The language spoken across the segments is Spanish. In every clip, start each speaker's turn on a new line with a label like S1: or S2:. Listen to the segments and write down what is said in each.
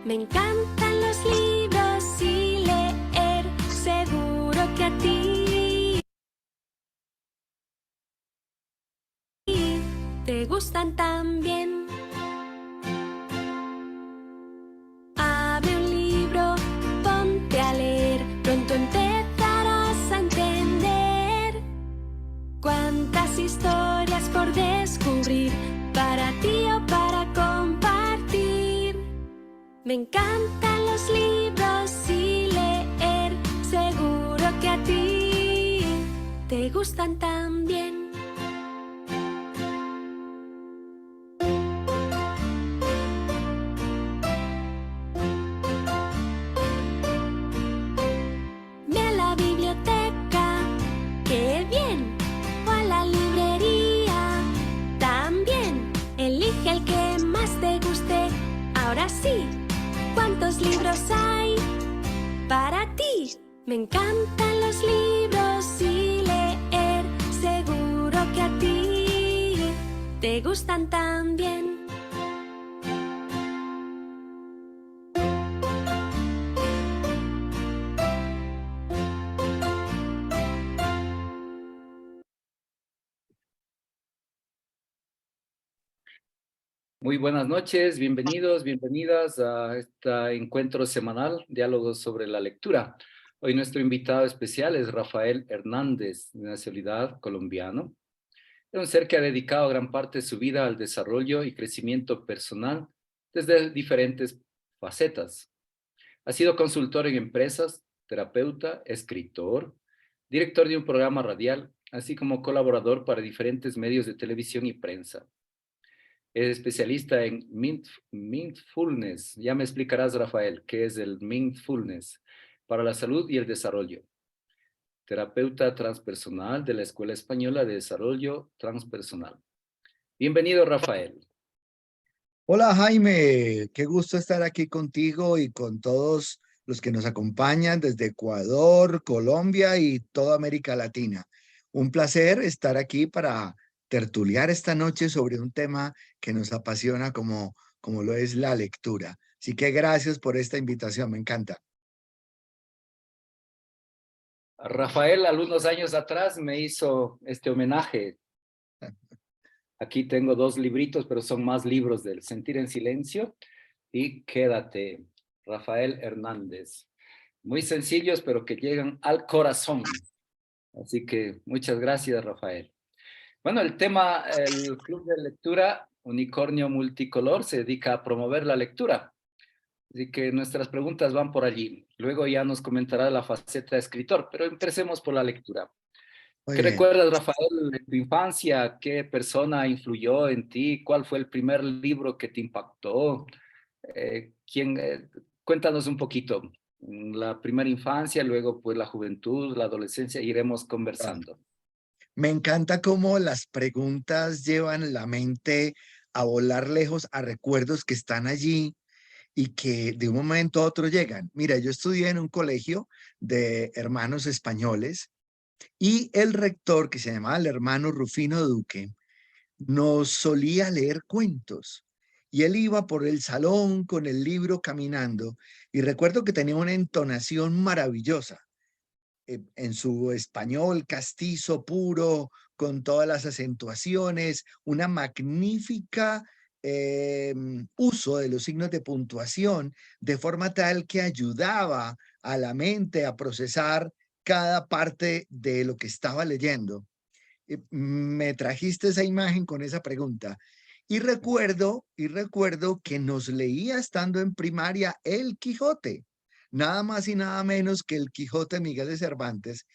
S1: Me encantan los libros y leer, seguro que a ti te gustan también. Abre un libro, ponte a leer, pronto empezarás a entender cuántas historias por descubrir, para ti o para compartir. Me encantan los libros y leer, seguro que a ti te gustan también. Ve a la biblioteca, ¡qué bien! O a la librería, también. Elige el que más te guste. Ahora sí, ¿cuántos libros hay para ti? Me encantan los libros y leer, seguro que a ti te gustan también.
S2: Muy buenas noches, bienvenidos, bienvenidas a este encuentro semanal, Diálogos sobre la Lectura. Hoy nuestro invitado especial es Rafael Hernández, de nacionalidad colombiano. Es un ser que ha dedicado gran parte de su vida al desarrollo y crecimiento personal desde diferentes facetas. Ha sido consultor en empresas, terapeuta, escritor, director de un programa radial, así como colaborador para diferentes medios de televisión y prensa. Es especialista en mindfulness. Ya me explicarás, Rafael, qué es el mindfulness para la salud y el desarrollo. Terapeuta transpersonal de la Escuela Española de Desarrollo Transpersonal. Bienvenido, Rafael.
S3: Hola Jaime, qué gusto estar aquí contigo y con todos los que nos acompañan desde Ecuador, Colombia y toda América Latina. Un placer estar aquí para tertuliar esta noche sobre un tema que nos apasiona como lo es la lectura. Así que gracias por esta invitación, me encanta.
S2: Rafael, algunos años atrás me hizo este homenaje. Aquí tengo 2 libritos, pero son más libros del Sentir en Silencio y Quédate, Rafael Hernández. Muy sencillos, pero que llegan al corazón. Así que muchas gracias, Rafael. Bueno, el tema, el Club de Lectura Unicornio Multicolor se dedica a promover la lectura. Así que nuestras preguntas van por allí. Luego ya nos comentará la faceta de escritor, pero empecemos por la lectura.
S3: Muy
S2: ¿Qué
S3: bien.
S2: recuerdas, Rafael, de tu infancia? ¿Qué persona influyó en ti? ¿Cuál fue el primer libro que te impactó? Cuéntanos un poquito. La primera infancia, luego pues la juventud, la adolescencia, iremos conversando.
S3: Me encanta cómo las preguntas llevan la mente a volar lejos a recuerdos que están allí y que de un momento a otro llegan. Mira, yo estudié en un colegio de hermanos españoles y el rector, que se llamaba el hermano Rufino Duque, nos solía leer cuentos. Y él iba por el salón con el libro caminando y recuerdo que tenía una entonación maravillosa en su español castizo puro, con todas las acentuaciones, una magnífica uso de los signos de puntuación, de forma tal que ayudaba a la mente a procesar cada parte de lo que estaba leyendo. Me trajiste esa imagen con esa pregunta. Y recuerdo que nos leía estando en primaria El Quijote, nada más y nada menos que El Quijote de Miguel de Cervantes,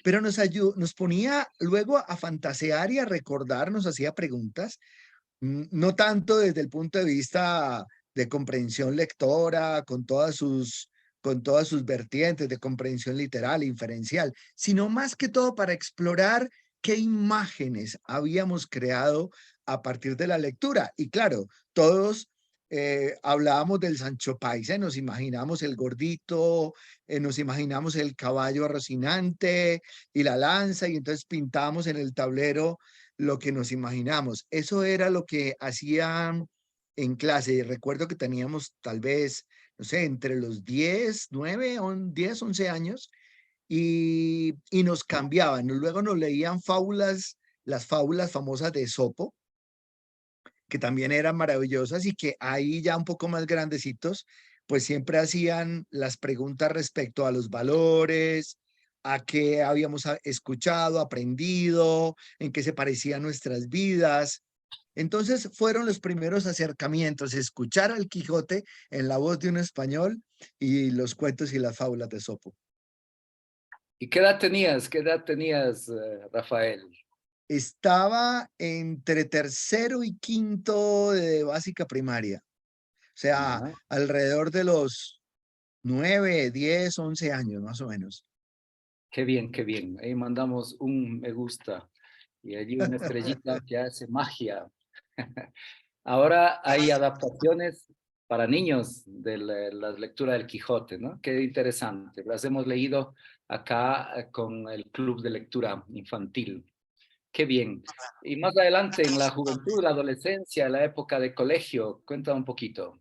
S3: pero nos ponía luego a fantasear y a recordar, nos hacía preguntas, no tanto desde el punto de vista de comprensión lectora, con todas sus vertientes de comprensión literal, inferencial, sino más que todo para explorar qué imágenes habíamos creado a partir de la lectura. Y claro, todos hablábamos del Sancho Paisa, nos imaginamos el gordito, nos imaginamos el caballo a Rocinante y la lanza, y entonces pintábamos en el tablero lo que nos imaginamos. Eso era lo que hacían en clase. Y recuerdo que teníamos tal vez, no sé, entre los 10 9 10 11 años, y nos cambiaban. Luego nos leían fábulas, las fábulas famosas de Esopo, que también eran maravillosas, y que ahí ya un poco más grandecitos, pues siempre hacían las preguntas respecto a los valores, a qué habíamos escuchado, aprendido, en qué se parecían nuestras vidas. Entonces fueron los primeros acercamientos, escuchar al Quijote en la voz de un español y los cuentos y las fábulas de Sopo.
S2: ¿Y qué edad tenías? ¿Qué edad tenías, Rafael?
S3: Estaba entre tercero y quinto de básica primaria, o sea,
S2: Ya.
S3: alrededor de los 9, 10, 11 años más o menos.
S2: Qué bien, qué bien. Ahí mandamos un me gusta y allí una estrellita que hace magia. Ahora hay adaptaciones para niños de la lectura del Quijote, ¿no? Qué interesante. Las hemos leído acá con el Club de Lectura Infantil. Qué bien. Y más adelante, en la juventud, la adolescencia, la época de colegio, cuenta un poquito.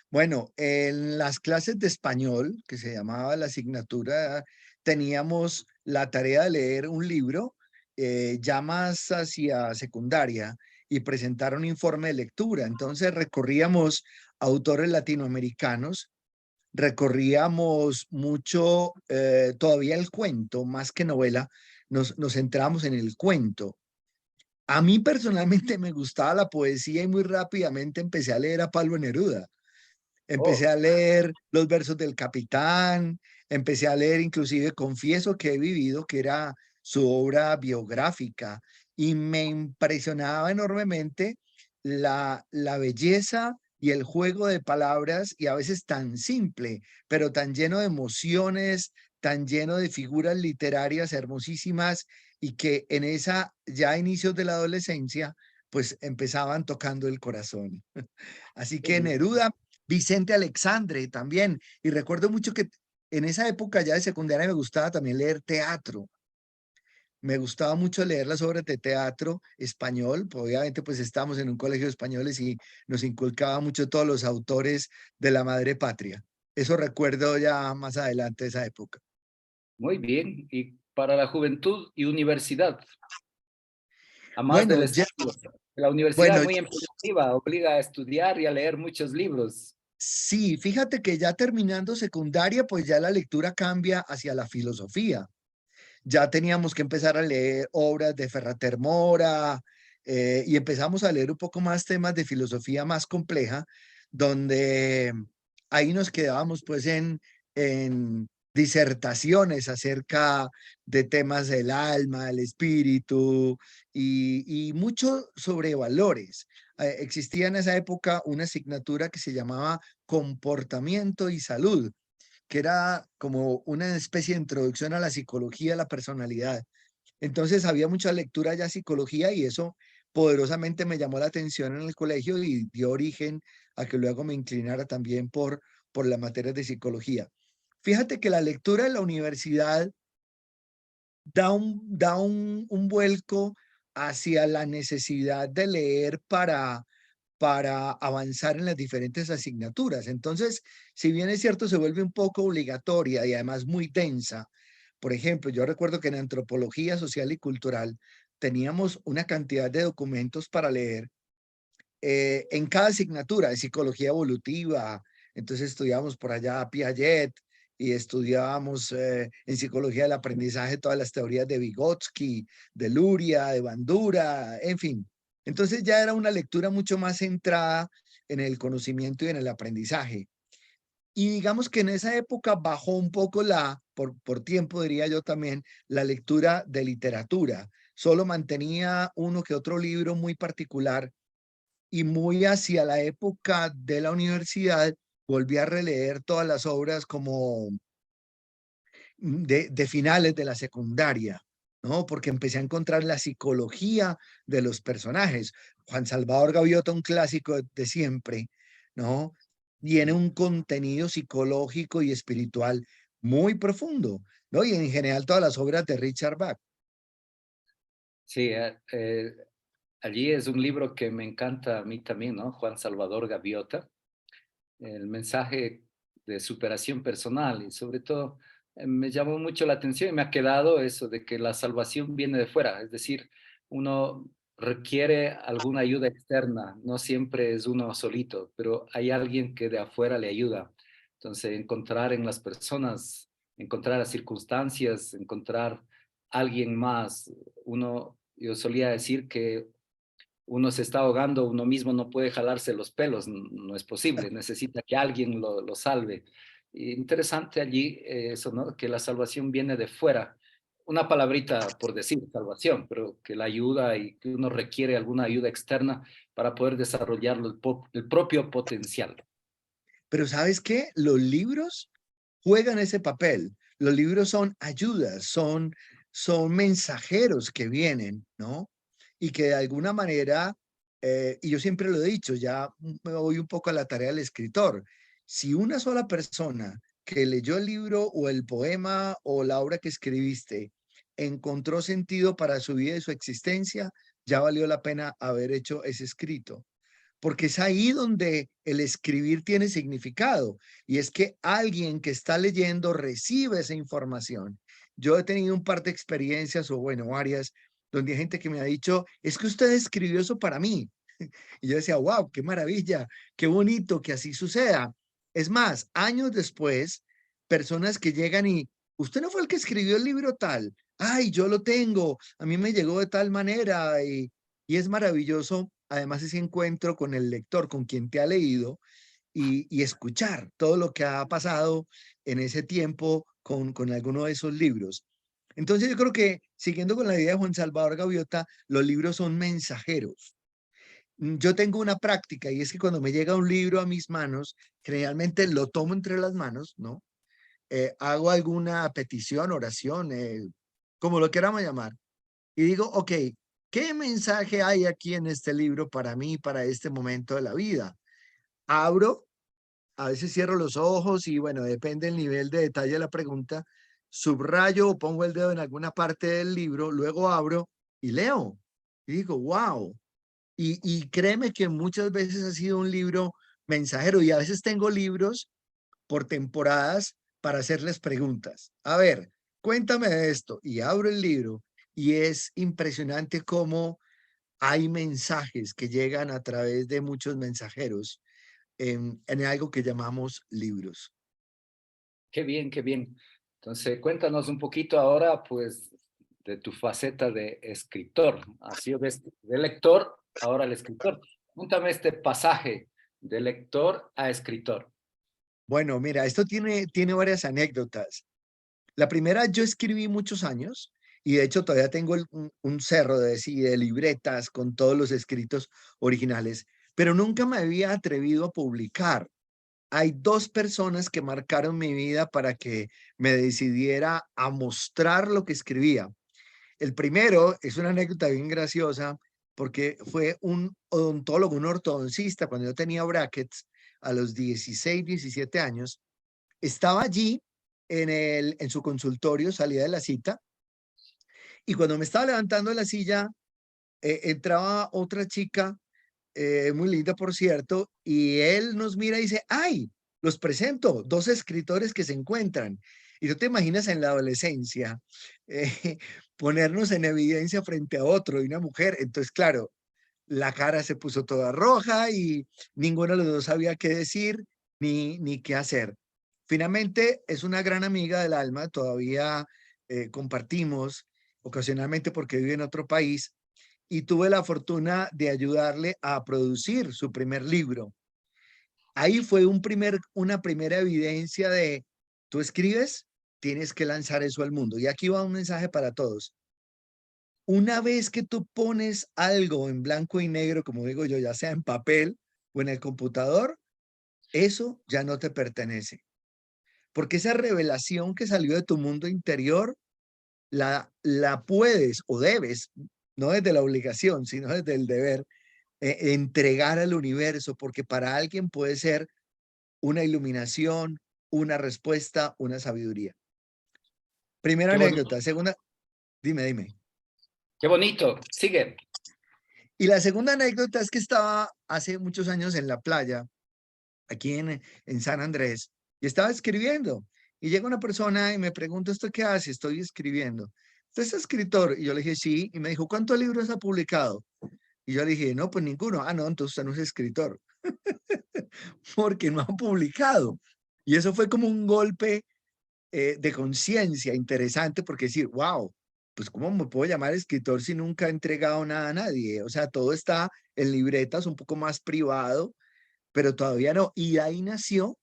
S3: Bueno, en las clases de español, que se llamaba la asignatura, teníamos la tarea de leer un libro, ya más hacia secundaria, y presentar un informe de lectura. Entonces recorríamos autores latinoamericanos, recorríamos mucho, todavía el cuento, más que novela, nos centramos en el cuento. A mí personalmente me gustaba la poesía y muy rápidamente empecé a leer a Pablo Neruda. Empecé
S2: Oh,
S3: a leer los versos del Capitán, empecé a leer, inclusive Confieso que he vivido, que era su obra biográfica, y me impresionaba enormemente la belleza y el juego de palabras, y a veces tan simple, pero tan lleno de emociones, tan lleno de figuras literarias hermosísimas, y que en esa, ya a inicios de la adolescencia, pues empezaban tocando el corazón. Así
S2: qué
S3: que
S2: bien.
S3: Neruda, Vicente Alexandre también. Y recuerdo mucho que en esa época ya de secundaria me gustaba también leer teatro. Me gustaba mucho leer las obras de teatro español. Obviamente, pues estábamos en un colegio de españoles y nos inculcaba mucho todos los autores de la madre patria. Eso recuerdo ya más adelante de esa época.
S2: Muy bien. Y para la juventud y universidad, a más del
S3: Bueno, ya,
S2: estudio. La universidad
S3: bueno,
S2: muy imperativa, obliga a estudiar y a leer muchos libros.
S3: sí, fíjate que ya terminando secundaria, pues ya la lectura cambia hacia la filosofía. Ya teníamos que empezar a leer obras de Ferrater Mora, y empezamos a leer un poco más temas de filosofía más compleja, donde ahí nos quedábamos pues en disertaciones acerca de temas del alma, el espíritu, y mucho sobre valores. Existía en esa época una asignatura que se llamaba comportamiento y salud, que era como una especie de introducción a la psicología de la personalidad. Entonces había mucha lectura ya psicología, y eso poderosamente me llamó la atención en el colegio y dio origen a que luego me inclinara también por las materias de psicología. Fíjate que la lectura en la universidad da un vuelco hacia la necesidad de leer para avanzar en las diferentes asignaturas. Entonces, si bien es cierto, se vuelve un poco obligatoria y además muy densa. Por ejemplo, yo recuerdo que en antropología social y cultural teníamos una cantidad de documentos para leer, en cada asignatura de psicología evolutiva. Entonces estudiábamos por allá a Piaget, y estudiábamos, en psicología del aprendizaje, todas las teorías de Vygotsky, de Luria, de Bandura, en fin. Entonces ya era una lectura mucho más centrada en el conocimiento y en el aprendizaje. Y digamos que en esa época bajó un poco por tiempo diría yo también, la lectura de literatura. Solo mantenía uno que otro libro muy particular, y muy hacia la época de la universidad volví a releer todas las obras como de finales de la secundaria, ¿no? Porque empecé a encontrar la psicología de los personajes. Juan Salvador Gaviota, un clásico de siempre, ¿no? Tiene un contenido psicológico y espiritual muy profundo, ¿no? Y en general todas las obras de Richard Bach.
S2: Sí, allí es un libro que me encanta a mí también, ¿no? Juan Salvador Gaviota, el mensaje de superación personal y sobre todo me llamó mucho la atención y me ha quedado eso de que la salvación viene de fuera, es decir, uno requiere alguna ayuda externa, no siempre es uno solito, pero hay alguien que de afuera le ayuda. Entonces, encontrar en las personas, encontrar las circunstancias, encontrar alguien más. Yo solía decir que uno se está ahogando, uno mismo no puede jalarse los pelos, no es posible, necesita que alguien lo salve. Interesante allí eso, ¿no? Que la salvación viene de fuera. Una palabrita por decir salvación, pero que la ayuda y que uno requiere alguna ayuda externa para poder desarrollar el propio potencial.
S3: Pero ¿sabes qué? Los libros juegan ese papel. Los libros son ayudas, son mensajeros que vienen, ¿no? Y que de alguna manera, y yo siempre lo he dicho, ya me voy un poco a la tarea del escritor. Si una sola persona que leyó el libro o el poema o la obra que escribiste encontró sentido para su vida y su existencia, ya valió la pena haber hecho ese escrito, porque es ahí donde el escribir tiene significado, y es que alguien que está leyendo recibe esa información. Yo he tenido un par de experiencias, o bueno, varias, donde hay gente que me ha dicho, es que usted escribió eso para mí. Y yo decía, wow, qué maravilla, qué bonito que así suceda. Es más, años después, personas que llegan y, usted no fue el que escribió el libro tal, ay, yo lo tengo, a mí me llegó de tal manera, y es maravilloso, además, ese encuentro con el lector, con quien te ha leído, y escuchar todo lo que ha pasado en ese tiempo con alguno de esos libros. Entonces yo creo que, siguiendo con la idea de Juan Salvador Gaviota, los libros son mensajeros. Yo tengo una práctica, y es que cuando me llega un libro a mis manos, generalmente lo tomo entre las manos, ¿no? Hago alguna petición, oración, como lo queramos llamar, y digo, ok, ¿qué mensaje hay aquí en este libro para mí, para este momento de la vida? Abro, a veces cierro los ojos y bueno, depende del nivel de detalle de la pregunta, subrayo o pongo el dedo en alguna parte del libro, luego abro y leo. Y digo, wow. Y créeme que muchas veces ha sido un libro mensajero, y a veces tengo libros por temporadas para hacerles preguntas. A ver, cuéntame de esto. Y abro el libro y es impresionante cómo hay mensajes que llegan a través de muchos mensajeros en algo que llamamos libros.
S2: Qué bien, qué bien. Entonces, cuéntanos un poquito ahora, pues, de tu faceta de escritor. Así de lector, ahora el escritor. Cuéntame este pasaje de lector a escritor.
S3: Bueno, mira, esto tiene varias anécdotas. La primera, yo escribí muchos años, y de hecho todavía tengo un cerro de libretas con todos los escritos originales, pero nunca me había atrevido a publicar. Hay dos personas que marcaron mi vida para que me decidiera a mostrar lo que escribía. El primero es una anécdota bien graciosa, porque fue un odontólogo, un ortodoncista, cuando yo tenía brackets a los 16, 17 años. Estaba allí en su consultorio, salía de la cita, y cuando me estaba levantando de la silla, entraba otra chica, muy linda, por cierto, y él nos mira y dice, ¡ay! Los presento, dos escritores que se encuentran. Y tú te imaginas en la adolescencia, ponernos en evidencia frente a otro y una mujer. Entonces, claro, la cara se puso toda roja y ninguno de los dos sabía qué decir ni qué hacer. Finalmente, es una gran amiga del alma, todavía compartimos ocasionalmente porque vive en otro país, y tuve la fortuna de ayudarle a producir su primer libro. Ahí fue una primera evidencia de, tú escribes, tienes que lanzar eso al mundo. Y aquí va un mensaje para todos. Una vez que tú pones algo en blanco y negro, como digo yo, ya sea en papel o en el computador, eso ya no te pertenece. Porque esa revelación que salió de tu mundo interior, la puedes o debes, no desde la obligación, sino desde el deber, entregar al universo, porque para alguien puede ser una iluminación, una respuesta, una sabiduría. Primera
S2: Qué bonito,
S3: anécdota. Segunda, dime.
S2: qué bonito. Sigue.
S3: Y la segunda anécdota es que estaba hace muchos años en la playa, aquí en San Andrés, y estaba escribiendo. Y llega una persona y me pregunta, ¿esto qué hace? Estoy escribiendo. ¿Usted es escritor? Y yo le dije, sí. Y me dijo, ¿cuántos libros ha publicado? Y yo le dije, no, pues ninguno. Ah, no, entonces usted no es escritor, porque no ha publicado. Y eso fue como un golpe de conciencia interesante, porque decir, wow, pues ¿cómo me puedo llamar escritor si nunca he entregado nada a nadie? O sea, todo está en libretas, un poco más privado, pero todavía no. Y ahí nació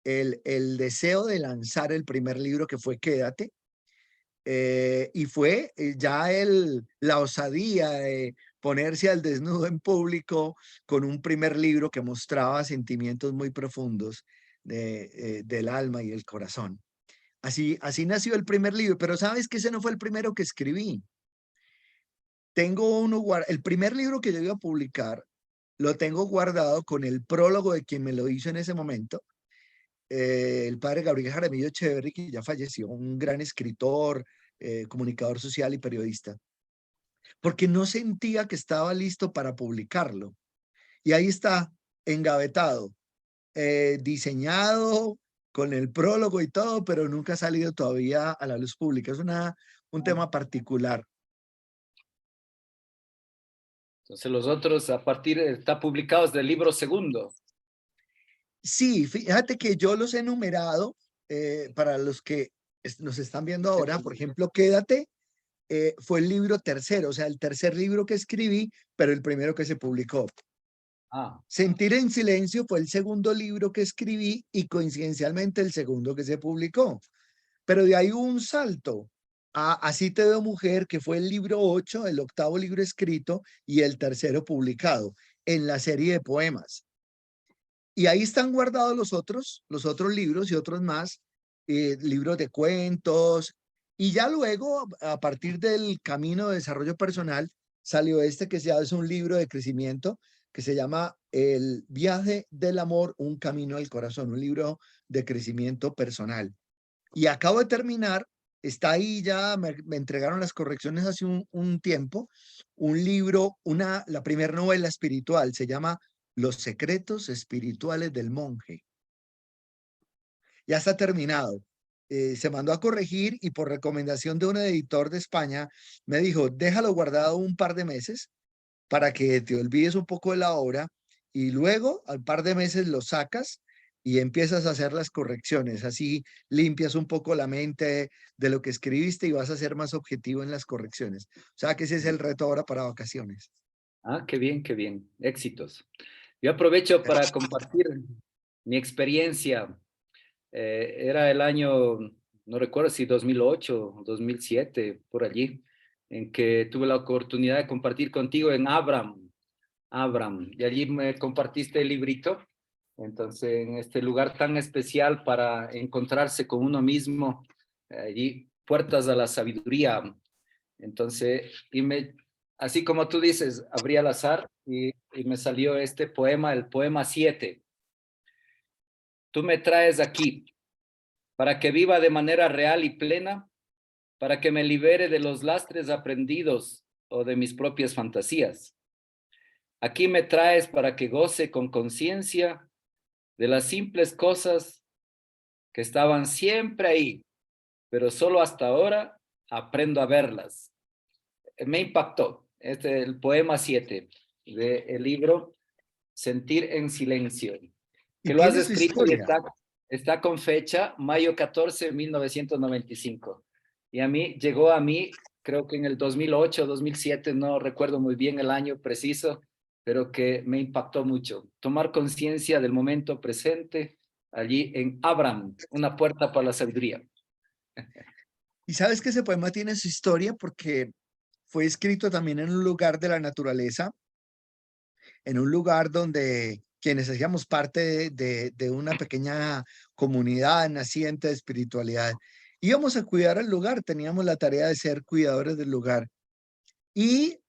S3: el deseo de lanzar el primer libro, que fue Quédate, y fue ya la osadía de ponerse al desnudo en público con un primer libro que mostraba sentimientos muy profundos del alma y el corazón. Así nació el primer libro, pero sabes que ese no fue el primero que escribí. Tengo el primer libro que yo iba a publicar, lo tengo guardado con el prólogo de quien me lo hizo en ese momento, el padre Gabriel Jaramillo Echeverry, que ya falleció, un gran escritor, comunicador social y periodista, porque no sentía que estaba listo para publicarlo. Y ahí está, engavetado, diseñado con el prólogo y todo, pero nunca ha salido todavía a la luz pública. Es un tema particular.
S2: Entonces los otros a partir, está publicados del libro segundo.
S3: Sí, fíjate que yo los he enumerado para los que nos están viendo ahora. Por ejemplo, Quédate fue el libro tercero, o sea, el tercer libro que escribí, pero el primero que se publicó.
S2: Ah,
S3: Sentir en silencio fue el segundo libro que escribí y coincidencialmente el segundo que se publicó. Pero de ahí hubo un salto a Así te veo mujer, que fue el libro 8, el octavo libro escrito y el tercero publicado en la serie de poemas. Y ahí están guardados los otros libros y otros más, libros de cuentos. Y ya luego, a partir del camino de desarrollo personal, salió este que ya es un libro de crecimiento que se llama El viaje del amor, un camino al corazón, un libro de crecimiento personal. Y acabo de terminar, está ahí ya, me entregaron las correcciones hace un tiempo, un libro, la primera novela espiritual, se llama Los secretos espirituales del monje. Ya está terminado. Se mandó a corregir y por recomendación de un editor de España me dijo, déjalo guardado un par de meses para que te olvides un poco de la obra y luego al par de meses lo sacas y empiezas a hacer las correcciones. Así limpias un poco la mente de lo que escribiste y vas a ser más objetivo en las correcciones. O sea que ese es el reto ahora para vacaciones.
S2: ah, qué bien, qué bien. Éxitos. Yo aprovecho para compartir mi experiencia. Era el año, no recuerdo si 2008 o 2007, por allí, en que tuve la oportunidad de compartir contigo en Abram, y allí me compartiste el librito. Entonces, en este lugar tan especial para encontrarse con uno mismo, allí, puertas a la sabiduría. Entonces, así como tú dices, abrí al azar y me salió este poema, el poema 7. Tú me traes aquí para que viva de manera real y plena, para que me libere de los lastres aprendidos o de mis propias fantasías. Aquí me traes para que goce con conciencia de las simples cosas que estaban siempre ahí, pero solo hasta ahora aprendo a verlas. Me impactó el poema 7 del libro Sentir en Silencio,
S3: Y
S2: que lo has
S3: tiene su
S2: escrito y
S3: historia.
S2: está con fecha mayo 14 de 1995. Y llegó a mí, creo que en el 2008, 2007, no recuerdo muy bien el año preciso, pero que me impactó mucho. Tomar conciencia del momento presente allí en Abram, una puerta para la sabiduría.
S3: Y sabes que ese poema tiene su historia porque fue escrito también en un lugar de la naturaleza, en un lugar donde quienes hacíamos parte de una pequeña comunidad naciente de espiritualidad, íbamos a cuidar el lugar, teníamos la tarea de ser cuidadores del lugar. Y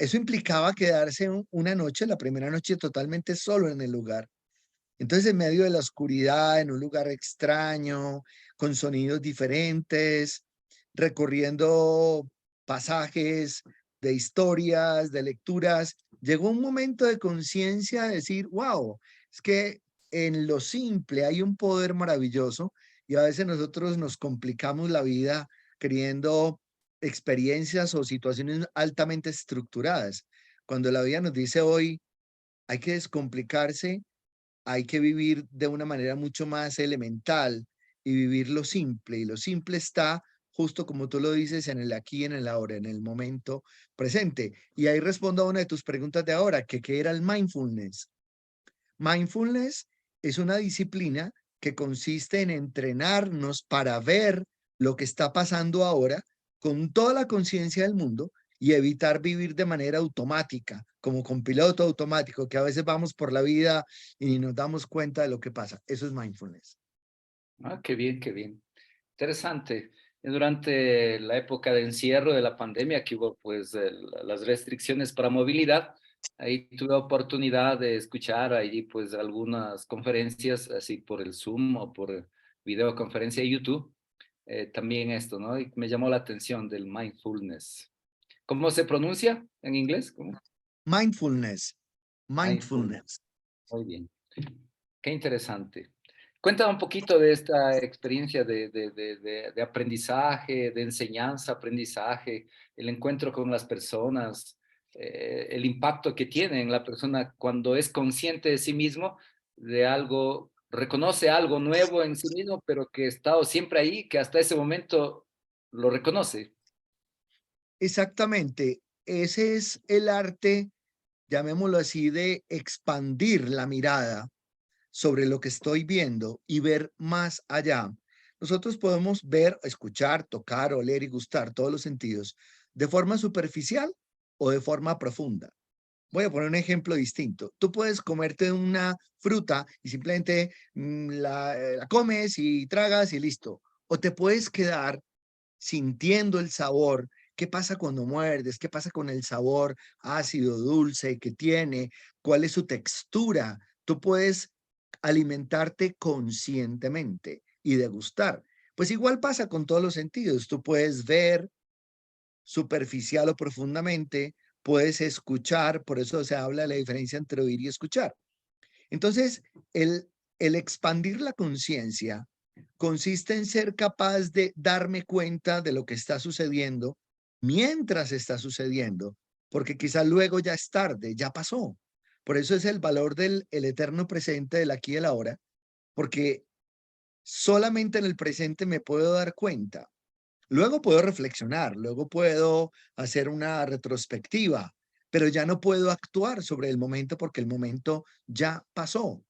S3: eso implicaba quedarse una noche, la primera noche totalmente solo en el lugar. Entonces, en medio de la oscuridad, en un lugar extraño, con sonidos diferentes, recorriendo pasajes de historias, de lecturas, llegó un momento de conciencia de decir, wow, es que en lo simple hay un poder maravilloso y a veces nosotros nos complicamos la vida queriendo experiencias o situaciones altamente estructuradas. Cuando la vida nos dice hoy, hay que descomplicarse, hay que vivir de una manera mucho más elemental y vivir lo simple. Y lo simple está justo como tú lo dices en el aquí, en el ahora, en el momento presente. Y ahí respondo a una de tus preguntas de ahora, que qué era el mindfulness. Mindfulness es una disciplina que consiste en entrenarnos para ver lo que está pasando ahora con toda la conciencia del mundo y evitar vivir de manera automática, como con piloto automático, que a veces vamos por la vida y ni nos damos cuenta de lo que pasa. Eso es mindfulness.
S2: Ah, qué bien, qué bien. Interesante. Durante la época de encierro de la pandemia, que hubo pues las restricciones para movilidad, ahí tuve oportunidad de escuchar ahí pues algunas conferencias así por el Zoom o por videoconferencia de YouTube. También esto, ¿no? Y me llamó la atención del mindfulness. ¿Cómo se pronuncia en inglés? ¿Cómo?
S3: Mindfulness.
S2: Mindfulness.
S3: Mindfulness.
S2: Muy bien. Qué interesante. Cuéntame un poquito de esta experiencia de aprendizaje, de enseñanza, aprendizaje, el encuentro con las personas, el impacto que tiene en la persona cuando es consciente de sí mismo, de algo, reconoce algo nuevo en sí mismo, pero que ha estado siempre ahí, que hasta ese momento lo reconoce.
S3: Exactamente. Ese es el arte, llamémoslo así, de expandir la mirada sobre lo que estoy viendo y ver más allá. Nosotros podemos ver, escuchar, tocar, oler y gustar todos los sentidos de forma superficial o de forma profunda. Voy a poner un ejemplo distinto. Tú puedes comerte una fruta y simplemente la comes y tragas y listo. O te puedes quedar sintiendo el sabor. ¿Qué pasa cuando muerdes? ¿Qué pasa con el sabor ácido, dulce que tiene? ¿Cuál es su textura? Tú puedes alimentarte conscientemente y degustar. Pues igual pasa con todos los sentidos. Tú puedes ver superficial o profundamente, puedes escuchar, por eso se habla de la diferencia entre oír y escuchar. Entonces, el expandir la conciencia consiste en ser capaz de darme cuenta de lo que está sucediendo mientras está sucediendo, porque quizás luego ya es tarde, ya pasó. Por eso es el valor del el eterno presente, del aquí y el ahora, porque solamente en el presente me puedo dar cuenta. Luego puedo reflexionar, luego puedo hacer una retrospectiva, pero ya no puedo actuar sobre el momento porque el momento ya pasó.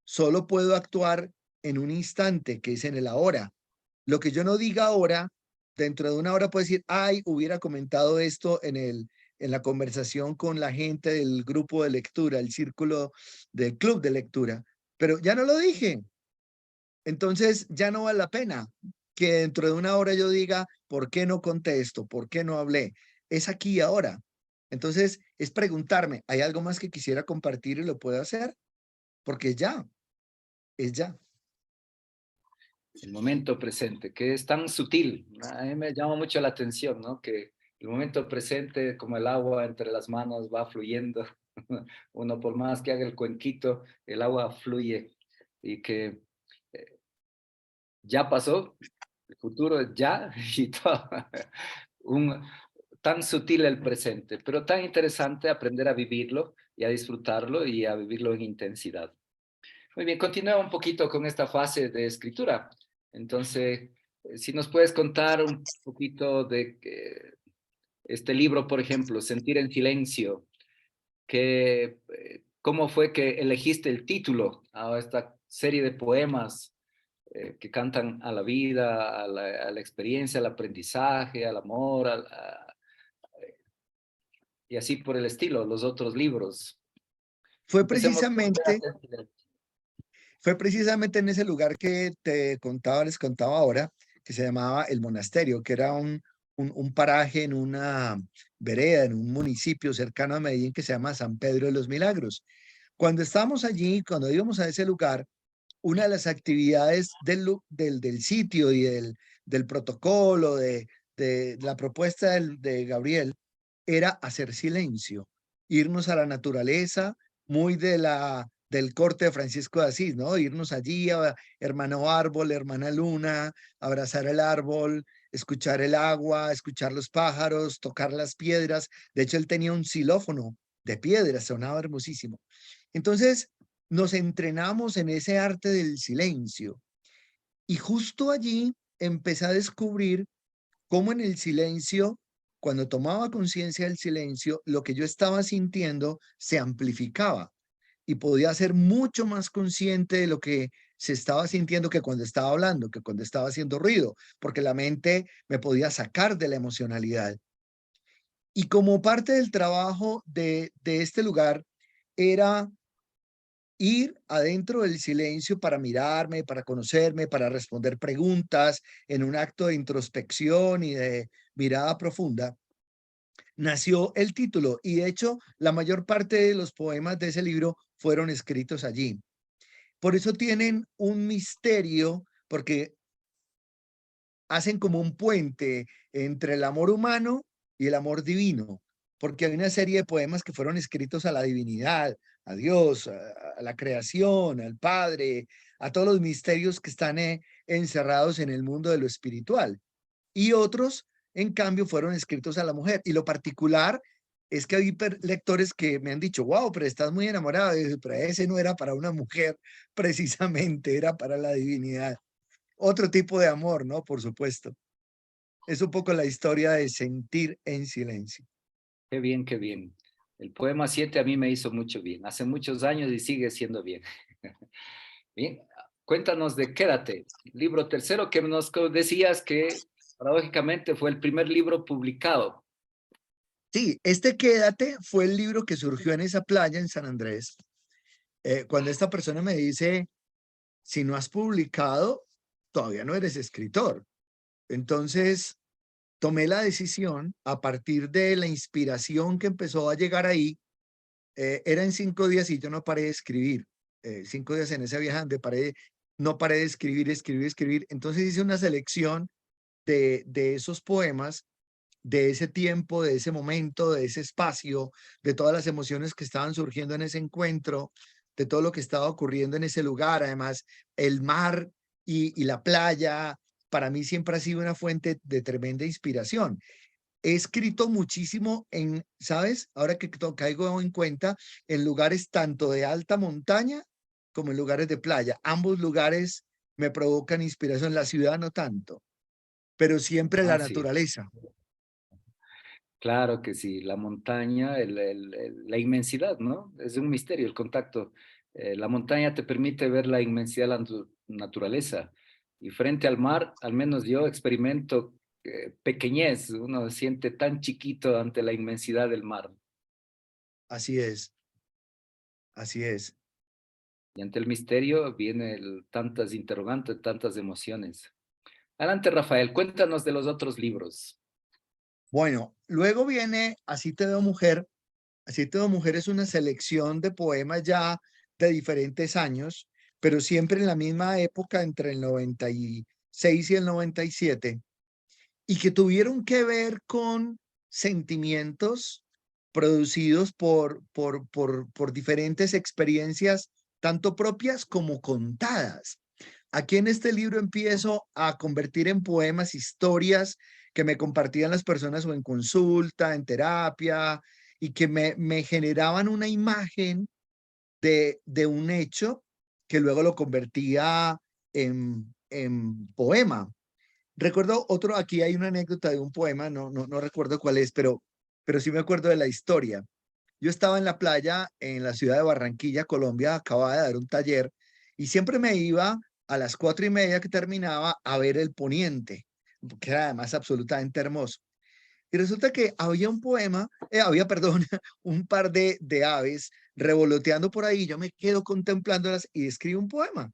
S3: Solo puedo actuar en un instante, que es en el ahora. Lo que yo no diga ahora, dentro de una hora puedo decir, ay, hubiera comentado esto en la conversación con la gente del grupo de lectura, el círculo del club de lectura, pero ya no lo dije. Entonces ya no vale la pena que dentro de una hora yo diga, ¿por qué no contesto? ¿Por qué no hablé? Es aquí y ahora. Entonces es preguntarme, ¿hay algo más que quisiera compartir y lo puedo hacer? Porque ya, es ya.
S2: El momento presente, que es tan sutil. A mí me llama mucho la atención, ¿no? Que el momento presente, como el agua entre las manos, va fluyendo. Uno por más que haga el cuenquito, el agua fluye y que ya pasó, el futuro es ya y todo. Un, tan sutil el presente, pero tan interesante aprender a vivirlo y a disfrutarlo y a vivirlo en intensidad. Muy bien, continúa un poquito con esta fase de escritura. Entonces, si nos puedes contar un poquito de este libro, por ejemplo, Sentir en Silencio, que, ¿cómo fue que elegiste el título a esta serie de poemas que cantan a la vida, a la experiencia, al aprendizaje, al amor, y así por el estilo, los otros libros?
S3: Fue
S2: Empecemos con
S3: precisamente, fue precisamente en ese lugar que te contaba, les contaba ahora, que se llamaba El Monasterio, que era un paraje en una vereda, en un municipio cercano a Medellín que se llama San Pedro de los Milagros. Cuando estábamos allí, cuando íbamos a ese lugar, una de las actividades del sitio y del protocolo, de la propuesta de Gabriel, era hacer silencio, irnos a la naturaleza, muy del corte de Francisco de Asís, ¿no? Irnos allí, hermano árbol, hermana luna, abrazar el árbol, escuchar el agua, escuchar los pájaros, tocar las piedras. De hecho, él tenía un xilófono de piedra, sonaba hermosísimo. Entonces, nos entrenamos en ese arte del silencio y justo allí empecé a descubrir cómo en el silencio, cuando tomaba conciencia del silencio, lo que yo estaba sintiendo se amplificaba y podía ser mucho más consciente de lo que se estaba sintiendo que cuando estaba hablando, que cuando estaba haciendo ruido, porque la mente me podía sacar de la emocionalidad. Y como parte del trabajo de este lugar era ir adentro del silencio para mirarme, para conocerme, para responder preguntas en un acto de introspección y de mirada profunda, nació el título. Y de hecho, la mayor parte de los poemas de ese libro fueron escritos allí. Por eso tienen un misterio, porque hacen como un puente entre el amor humano y el amor divino, porque hay una serie de poemas que fueron escritos a la divinidad, a Dios, a la creación, al Padre, a todos los misterios que están encerrados en el mundo de lo espiritual. Y otros, en cambio, fueron escritos a la mujer. Y lo particular es que hay lectores que me han dicho, wow, pero estás muy enamorado. Y dije, pero ese no era para una mujer, precisamente, era para la divinidad. Otro tipo de amor, ¿no? Por supuesto. Es un poco la historia de sentir en silencio.
S2: Qué bien, qué bien. El poema 7 a mí me hizo mucho bien. Hace muchos años y sigue siendo bien. Bien, cuéntanos de Quédate, libro tercero que nos decías que paradójicamente fue el primer libro publicado.
S3: Sí, este Quédate fue el libro que surgió en esa playa en San Andrés. Cuando esta persona me dice, si no has publicado, todavía no eres escritor. Entonces, tomé la decisión a partir de la inspiración que empezó a llegar ahí. Eran 5 días y yo no paré de escribir. 5 días en ese viaje donde no paré de escribir, escribir, escribir. Entonces hice una selección de esos poemas, de ese tiempo, de ese momento, de ese espacio, de todas las emociones que estaban surgiendo en ese encuentro, de todo lo que estaba ocurriendo en ese lugar. Además, el mar y la playa, para mí siempre ha sido una fuente de tremenda inspiración. He escrito muchísimo ¿sabes? Ahora que caigo en cuenta, en lugares tanto de alta montaña como en lugares de playa. Ambos lugares me provocan inspiración, la ciudad no tanto, pero siempre la
S2: Ah, sí.
S3: naturaleza.
S2: Claro que sí, la montaña, la inmensidad, ¿no? Es un misterio el contacto. La montaña te permite ver la inmensidad de la naturaleza y frente al mar, al menos yo experimento pequeñez, uno se siente tan chiquito ante la inmensidad del mar.
S3: Así es, así es.
S2: Y ante el misterio vienen tantas interrogantes, tantas emociones. Adelante, Rafael, cuéntanos de los otros libros.
S3: Bueno, luego viene Así te veo mujer. Así te veo mujer es una selección de poemas ya de diferentes años, pero siempre en la misma época, entre el 96 y el 97, y que tuvieron que ver con sentimientos producidos por diferentes experiencias, tanto propias como contadas. Aquí en este libro empiezo a convertir en poemas historias que me compartían las personas o en consulta, en terapia, y que me generaban una imagen de un hecho que luego lo convertía en poema. Recuerdo otro, aquí hay una anécdota de un poema, no recuerdo cuál es, pero sí me acuerdo de la historia. Yo estaba en la playa en la ciudad de Barranquilla, Colombia, acababa de dar un taller y siempre me iba a las 4:30 que terminaba a ver el poniente, que era además absolutamente hermoso. Y resulta que había un poema, perdón, un par de aves revoloteando por ahí. Yo me quedo contemplándolas y escribo un poema.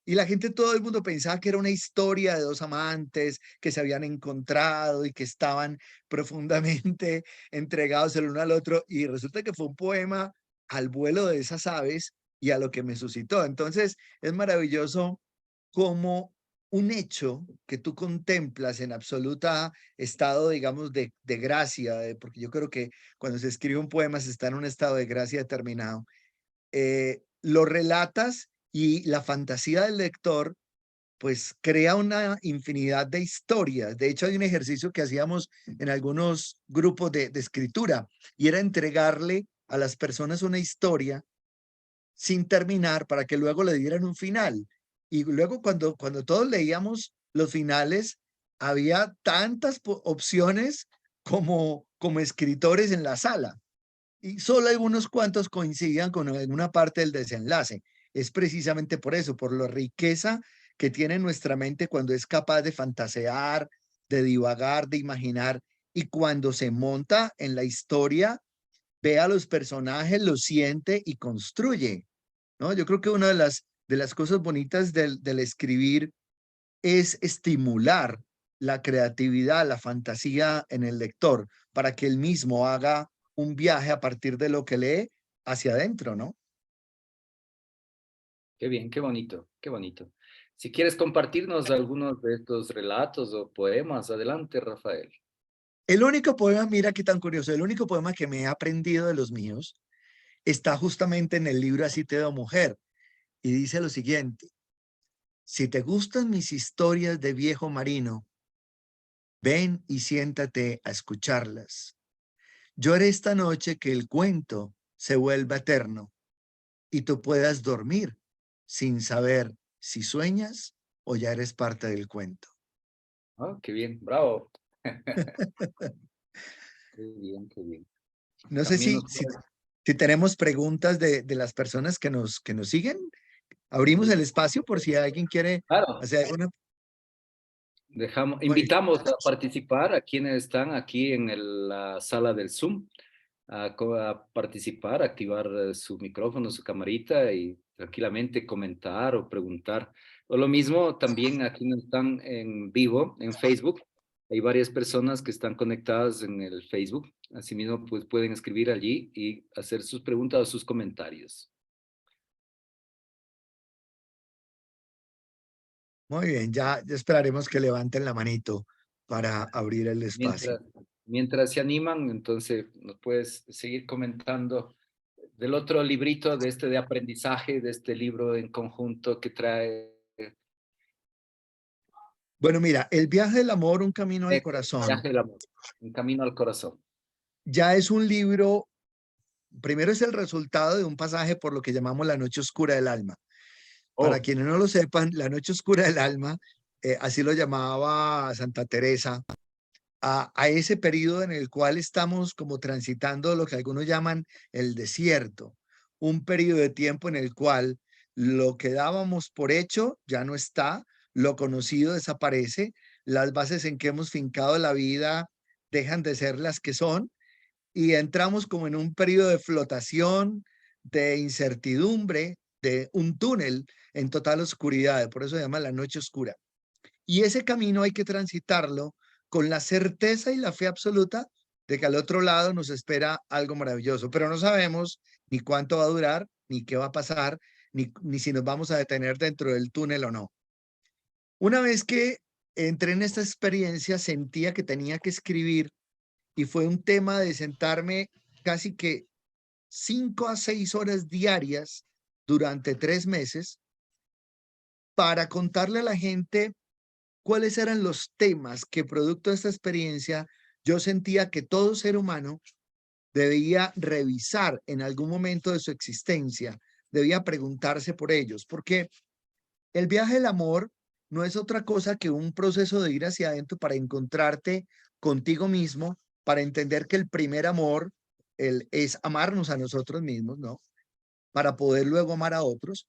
S3: Y la gente, todo el mundo pensaba que era una historia de dos amantes que se habían encontrado y que estaban profundamente entregados el uno al otro. Y resulta que fue un poema al vuelo de esas aves y a lo que me suscitó. Entonces, es maravilloso cómo un hecho que tú contemplas en absoluta estado, digamos, de gracia, porque yo creo que cuando se escribe un poema se está en un estado de gracia determinado, lo relatas y la fantasía del lector pues crea una infinidad de historias. De hecho, hay un ejercicio que hacíamos en algunos grupos de escritura y era entregarle a las personas una historia sin terminar para que luego le dieran un final. Y luego cuando todos leíamos los finales, había tantas opciones como escritores en la sala y solo algunos cuantos coincidían con alguna parte del desenlace. Es precisamente por eso, por la riqueza que tiene nuestra mente cuando es capaz de fantasear, de divagar, de imaginar, y cuando se monta en la historia, ve a los personajes, los siente y construye, ¿no? Yo creo que una de las cosas bonitas del escribir es estimular la creatividad, la fantasía en el lector, para que él mismo haga un viaje a partir de lo que lee hacia adentro, ¿no?
S2: Qué bien, qué bonito, qué bonito. Si quieres compartirnos algunos de estos relatos o poemas, adelante, Rafael.
S3: El único poema, mira qué tan curioso, el único poema que me he aprendido de los míos está justamente en el libro Así te veo mujer, y dice lo siguiente: si te gustan mis historias de viejo marino, ven y siéntate a escucharlas. Yo haré esta noche que el cuento se vuelva eterno y tú puedas dormir sin saber si sueñas o ya eres parte del cuento.
S2: Ah, qué bien, bravo. Qué bien, qué bien.
S3: No sé
S2: También
S3: si,
S2: nos
S3: si,
S2: puedes-
S3: si tenemos preguntas de las personas que nos siguen. Abrimos el espacio por si alguien quiere
S2: Claro,
S3: hacer alguna. Bueno,
S2: invitamos a participar a quienes están aquí en la sala del Zoom, a participar, activar su micrófono, su camarita y tranquilamente comentar o preguntar. O lo mismo también a quienes están en vivo en Facebook. Hay varias personas que están conectadas en el Facebook. Asimismo, pues pueden escribir allí y hacer sus preguntas o sus comentarios.
S3: muy bien, ya esperaremos que levanten la manito para abrir el espacio.
S2: Mientras, mientras se animan, entonces nos puedes seguir comentando del otro librito, de este de aprendizaje, de este libro en conjunto que trae
S3: Bueno, mira, El viaje del amor, un camino al corazón,
S2: Viaje del Amor, Un Camino al Corazón.
S3: ya es un libro. Primero es el resultado de un pasaje por lo que llamamos la noche oscura del alma. Para
S2: Oh,
S3: quienes no lo sepan, la noche oscura del alma, así lo llamaba Santa Teresa, a ese periodo en el cual estamos como transitando lo que algunos llaman el desierto, un periodo de tiempo en el cual lo que dábamos por hecho ya no está, lo conocido desaparece, las bases en que hemos fincado la vida dejan de ser las que son y entramos como en un periodo de flotación, de incertidumbre, de un túnel en total oscuridad, por eso se llama la noche oscura. Y ese camino hay que transitarlo con la certeza y la fe absoluta de que al otro lado nos espera algo maravilloso, pero no sabemos ni cuánto va a durar, ni qué va a pasar, ni si nos vamos a detener dentro del túnel o no. Una vez que entré en esta experiencia, sentía que tenía que escribir y fue un tema de sentarme casi que 5 a 6 horas diarias durante 3 meses para contarle a la gente cuáles eran los temas que producto de esta experiencia yo sentía que todo ser humano debía revisar en algún momento de su existencia, debía preguntarse por ellos, porque el viaje del amor no es otra cosa que un proceso de ir hacia adentro para encontrarte contigo mismo, para entender que el primer amor es amarnos a nosotros mismos, ¿no? Para poder luego amar a otros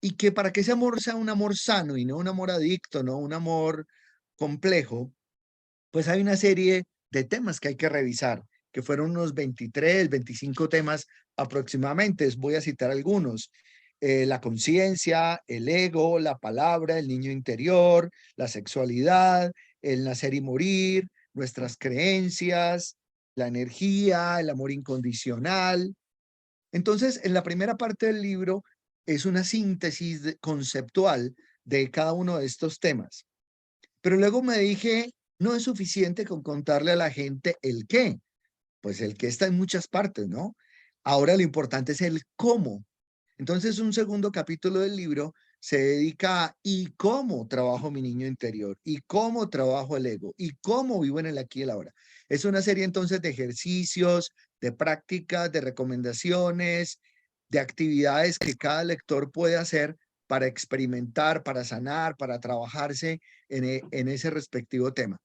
S3: y que para que ese amor sea un amor sano y no un amor adicto, no un amor complejo, pues hay una serie de temas que hay que revisar, que fueron unos 23, 25 temas aproximadamente. Voy a citar algunos. la conciencia, el ego, la palabra, el niño interior, la sexualidad, el nacer y morir, nuestras creencias, la energía, el amor incondicional. Entonces, en la primera parte del libro es una síntesis conceptual de cada uno de estos temas. Pero luego me dije, no es suficiente con contarle a la gente el qué. Pues el qué está en muchas partes, ¿no? Ahora lo importante es el cómo. Entonces, un segundo capítulo del libro se dedica a ¿y cómo trabajo mi niño interior? ¿Y cómo trabajo el ego? ¿Y cómo vivo en el aquí y el ahora? Es una serie entonces de ejercicios, de prácticas, de recomendaciones, de actividades que cada lector puede hacer para experimentar, para sanar, para trabajarse en ese respectivo tema.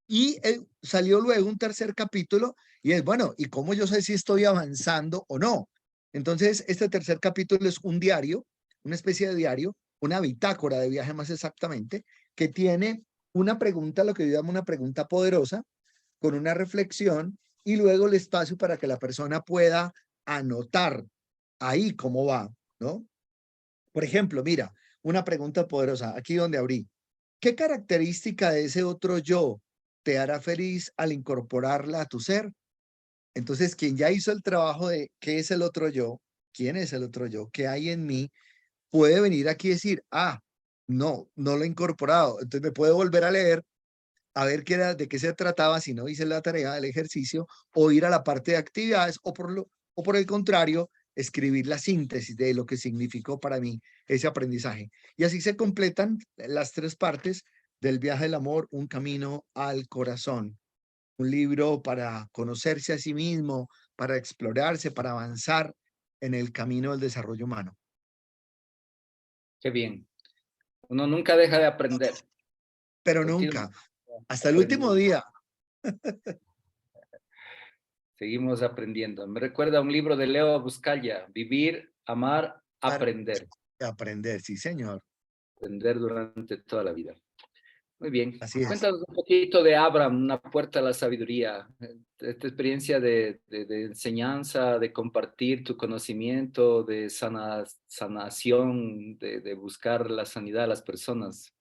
S3: Y salió luego un tercer capítulo y es, bueno, ¿y cómo yo sé si estoy avanzando o no? Entonces, este tercer capítulo es un diario, una especie de diario, una bitácora de viaje más exactamente, que tiene una pregunta, lo que yo llamo una pregunta poderosa, con una reflexión y luego el espacio para que la persona pueda anotar ahí cómo va, ¿no? Por ejemplo, mira, una pregunta poderosa, aquí donde abrí. ¿Qué característica de ese otro yo te hará feliz al incorporarla a tu ser? Entonces, quien ya hizo el trabajo de qué es el otro yo, quién es el otro yo, qué hay en mí, puede venir aquí y decir, ah, no, no lo he incorporado. Entonces me puedo volver a leer, a ver qué era, de qué se trataba, si no hice la tarea, el ejercicio, o ir a la parte de actividades, o por el contrario, escribir la síntesis de lo que significó para mí ese aprendizaje. Y así se completan las tres partes del viaje del amor, un camino al corazón. Un libro para conocerse a sí mismo, para explorarse, para avanzar en el camino del desarrollo humano.
S2: Qué bien. Uno nunca deja de aprender.
S3: Pero nunca,
S2: Continuamente
S3: hasta el último
S2: aprendiendo.
S3: día.
S2: Seguimos aprendiendo. Me recuerda a un libro de Leo Buscaglia, Vivir, Amar,
S3: Para
S2: Aprender.
S3: aprender, sí, señor.
S2: Aprender durante toda la vida. Muy bien.
S3: Así es.
S2: Cuéntanos un poquito de Abraham, una puerta a la sabiduría. Esta experiencia de enseñanza, de compartir tu conocimiento, de sanación, de buscar la sanidad a las personas.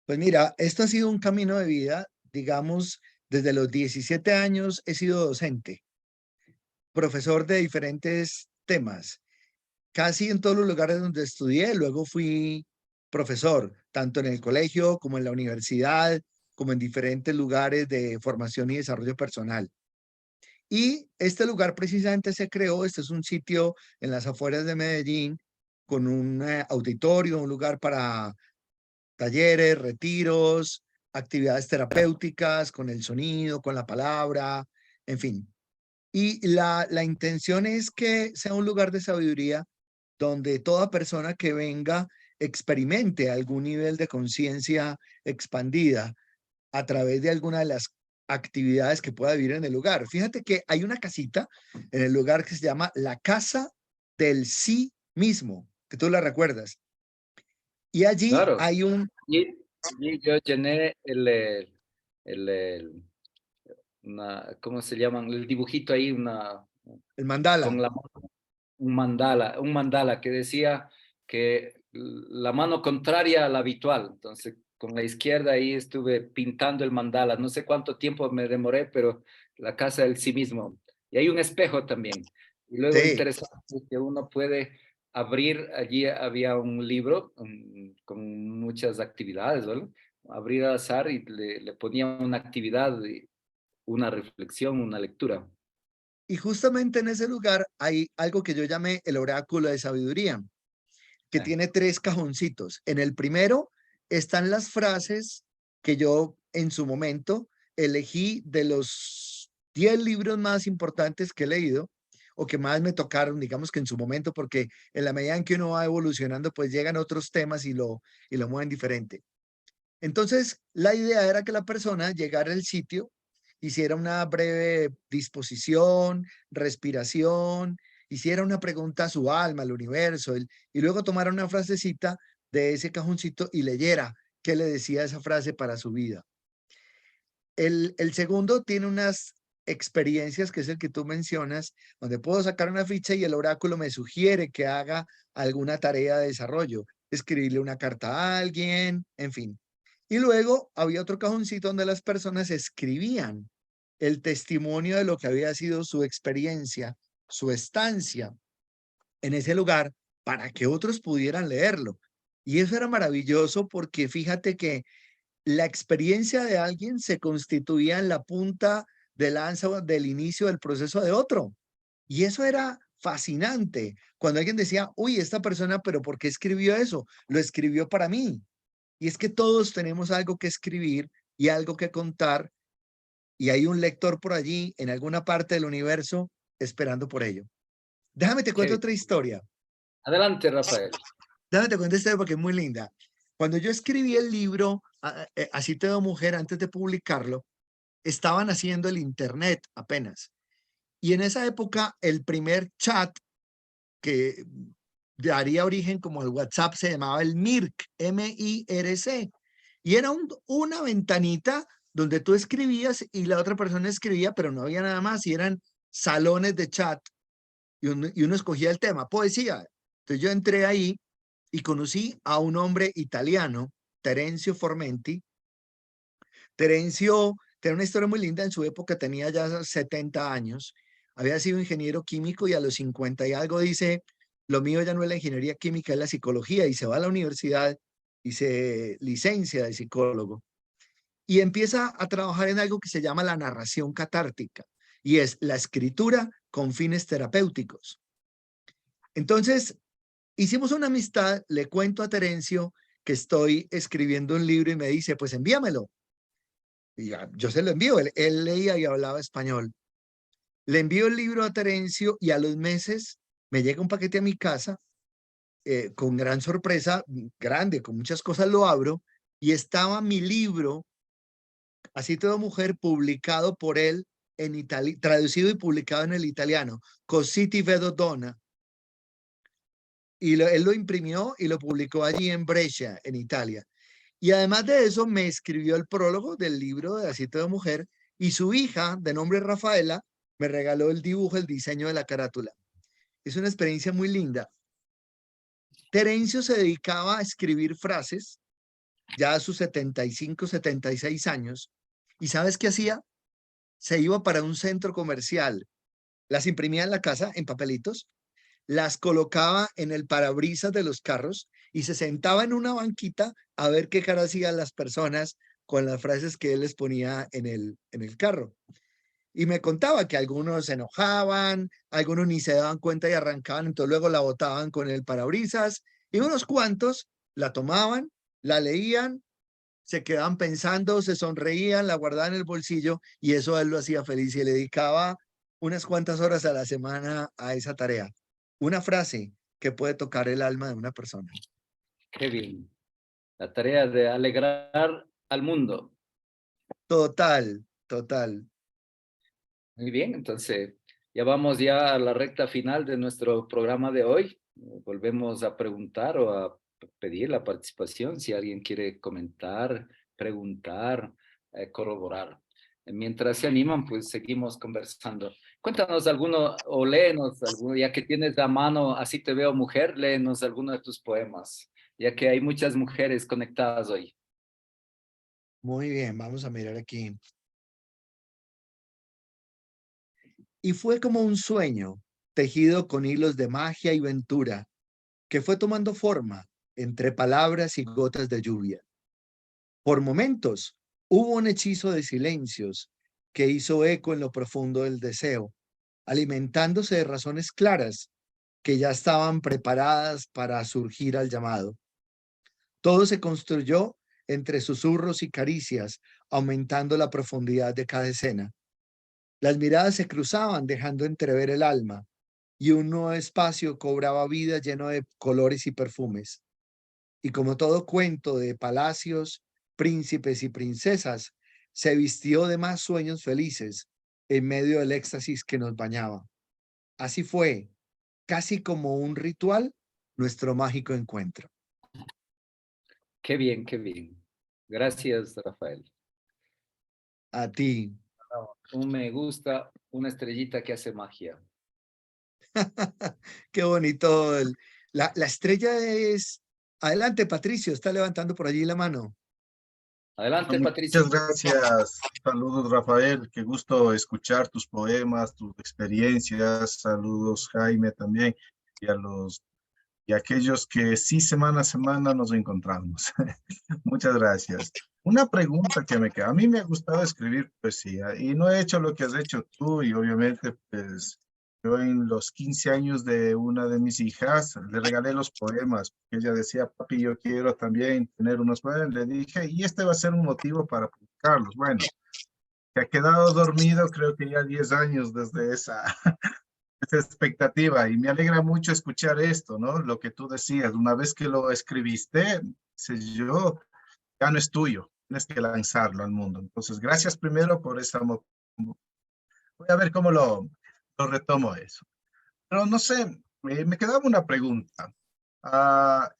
S3: Pues mira, esto ha sido un camino de vida, digamos, desde los 17 años he sido docente, profesor de diferentes temas, casi en todos los lugares donde estudié, luego fui profesor, tanto en el colegio como en la universidad, como en diferentes lugares de formación y desarrollo personal. Y este lugar precisamente se creó, este es un sitio en las afueras de Medellín, con un auditorio, un lugar para talleres, retiros, actividades terapéuticas, con el sonido, con la palabra, en fin. Y la intención es que sea un lugar de sabiduría donde toda persona que venga experimente algún nivel de conciencia expandida a través de alguna de las actividades que pueda vivir en el lugar. Fíjate que hay una casita en el lugar que se llama la Casa del Sí Mismo, que tú la recuerdas. Y allí
S2: Claro.
S3: hay un,
S2: Y yo llené el, ¿cómo se llaman? El dibujito ahí,
S3: el mandala.
S2: con la un mandala que decía que la mano contraria a la habitual. Entonces, con la izquierda ahí estuve pintando el mandala. No sé cuánto tiempo me demoré, pero la casa del sí mismo. Y hay un espejo también. Y luego
S3: Sí,
S2: interesante es que uno puede abrir, allí había un libro con muchas actividades, ¿vale? Abrir al azar y le ponía una actividad, una reflexión, una lectura.
S3: y justamente en ese lugar hay algo que yo llamé el oráculo de sabiduría, que
S2: Eh,
S3: tiene tres cajoncitos. En el primero están las frases que yo en su momento elegí de los 10 libros más importantes que he leído o que más me tocaron, digamos que en su momento, porque en la medida en que uno va evolucionando, pues llegan otros temas y lo mueven diferente. Entonces, la idea era que la persona llegara al sitio, hiciera una breve disposición, respiración, hiciera una pregunta a su alma, al universo, y luego tomara una frasecita de ese cajoncito y leyera qué le decía esa frase para su vida. El segundo tiene unas experiencias, que es el que tú mencionas, donde puedo sacar una ficha y el oráculo me sugiere que haga alguna tarea de desarrollo, escribirle una carta a alguien, en fin. Y luego había otro cajoncito donde las personas escribían el testimonio de lo que había sido su experiencia, su estancia en ese lugar, para que otros pudieran leerlo. Y eso era maravilloso porque fíjate que la experiencia de alguien se constituía en la punta de lanza del inicio del proceso de otro. Y eso era fascinante. Cuando alguien decía, uy, esta persona, pero ¿por qué escribió eso? Lo escribió para mí. Y es que todos tenemos algo que escribir y algo que contar, y hay un lector por allí en alguna parte del universo esperando por ello. Déjame te
S2: Qué
S3: cuento
S2: bien.
S3: otra historia.
S2: Adelante, Rafael.
S3: Déjame te cuento esta historia porque es muy linda. Cuando yo escribí el libro, Así te veo mujer, antes de publicarlo, estaban haciendo el internet apenas. Y en esa época, el primer chat que daría origen como al WhatsApp se llamaba el MIRC, M-I-R-C. Y era una ventanita donde tú escribías y la otra persona escribía, pero no había nada más. Y eran salones de chat y uno escogía el tema, poesía. Entonces yo entré ahí y conocí a un hombre italiano, Terenzio Formenti. Terencio tenía una historia muy linda. En su época tenía ya 70 años, había sido ingeniero químico y a los 50 y algo dice, lo mío ya no es la ingeniería química, es la psicología, y se va a la universidad y se licencia de psicólogo y empieza a trabajar en algo que se llama la narración catártica, y es la escritura con fines terapéuticos. Entonces, hicimos una amistad, le cuento a Terencio que estoy escribiendo un libro y me dice, pues envíamelo. Y yo se lo envío, él leía y hablaba español. Le envío el libro a Terencio y a los meses me llega un paquete a mi casa, con gran sorpresa, grande, con muchas cosas. Lo abro y estaba mi libro, Así toda mujer, publicado por él en italiano, traducido y publicado en el italiano, Così ti vedo donna. Y él lo imprimió y lo publicó allí en Brescia, en Italia. Y además de eso, me escribió el prólogo del libro de Así toda mujer, y su hija, de nombre Rafaela, me regaló el dibujo, el diseño de la carátula. Es una experiencia muy linda. Terencio se dedicaba a escribir frases ya a sus 75, 76 años. ¿Y sabes qué hacía? Se iba para un centro comercial, las imprimía en la casa en papelitos, las colocaba en el parabrisas de los carros y se sentaba en una banquita a ver qué cara hacían las personas con las frases que él les ponía en el carro. Y me contaba que algunos se enojaban, algunos ni se daban cuenta y arrancaban, entonces luego la botaban con el parabrisas, y unos cuantos la tomaban, la leían, se quedaban pensando, se sonreían, la guardaban en el bolsillo, y eso a él lo hacía feliz y le dedicaba unas cuantas horas a la semana a esa tarea. Una frase que puede tocar el alma de una persona.
S2: Qué bien. La tarea de alegrar al mundo.
S3: Total, total.
S2: Muy bien, entonces ya vamos ya a la recta final de nuestro programa de hoy. Volvemos a preguntar o a pedir la participación si alguien quiere comentar, preguntar, corroborar. Mientras se animan, pues seguimos conversando. Cuéntanos alguno o léenos alguno, ya que tienes a mano Así te veo mujer, léenos alguno de tus poemas, ya que hay muchas mujeres conectadas hoy.
S3: Muy bien, vamos a mirar aquí. Y fue como un sueño, tejido con hilos de magia y ventura, que fue tomando forma entre palabras y gotas de lluvia. Por momentos hubo un hechizo de silencios que hizo eco en lo profundo del deseo, alimentándose de razones claras que ya estaban preparadas para surgir al llamado. Todo se construyó entre susurros y caricias, aumentando la profundidad de cada escena. Las miradas se cruzaban, dejando entrever el alma, y un nuevo espacio cobraba vida lleno de colores y perfumes. Y como todo cuento de palacios, príncipes y princesas, se vistió de más sueños felices en medio del éxtasis que nos bañaba. Así fue, casi como un ritual, nuestro mágico encuentro.
S2: Qué bien, qué bien. Gracias, Rafael.
S3: A ti.
S2: Un me gusta, una estrellita que hace magia.
S3: Qué bonito. La estrella es... Adelante, Patricio, está levantando por allí la mano.
S2: Adelante, Patricio.
S4: Muchas gracias. Saludos, Rafael. Qué gusto escuchar tus poemas, tus experiencias. Saludos, Jaime, también. Y a aquellos que sí semana a semana nos encontramos. Muchas gracias. Una pregunta que me queda. A mí me ha gustado escribir poesía y no he hecho lo que has hecho tú y obviamente pues yo en los 15 años de una de mis hijas le regalé los poemas. Ella decía, papi, yo quiero también tener unos poemas. Le dije, y este va a ser un motivo para publicarlos. Bueno, se ha quedado dormido creo que ya 10 años desde esa expectativa y me alegra mucho escuchar esto, ¿no? Lo que tú decías, una vez que lo escribiste, sé yo, ya no es tuyo, tienes que lanzarlo al mundo. Entonces, gracias primero por esa... Voy a ver cómo lo retomo eso. Pero no sé, me quedaba una pregunta.